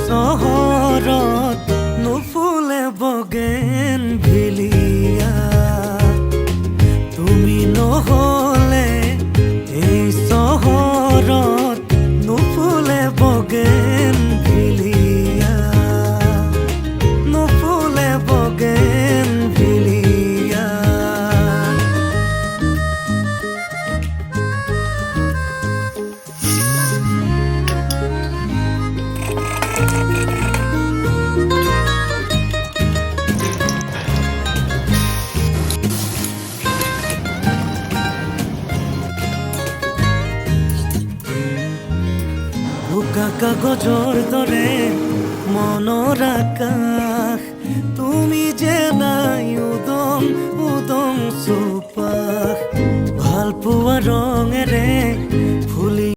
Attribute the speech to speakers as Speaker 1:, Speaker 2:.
Speaker 1: চহৰত নুফুলে বগেন ভিলিয়া তুমি নহলে এই চহৰত নুফুলে বগেন ভিলিয়া নুফুলে বগেন ভিলিয়া বোকা কাগজৰ দৰে মনৰ আকাশ তুমি যে নাই উদং উদং চৌপাশ ভাল পোৱা ৰঙেৰে ফুলি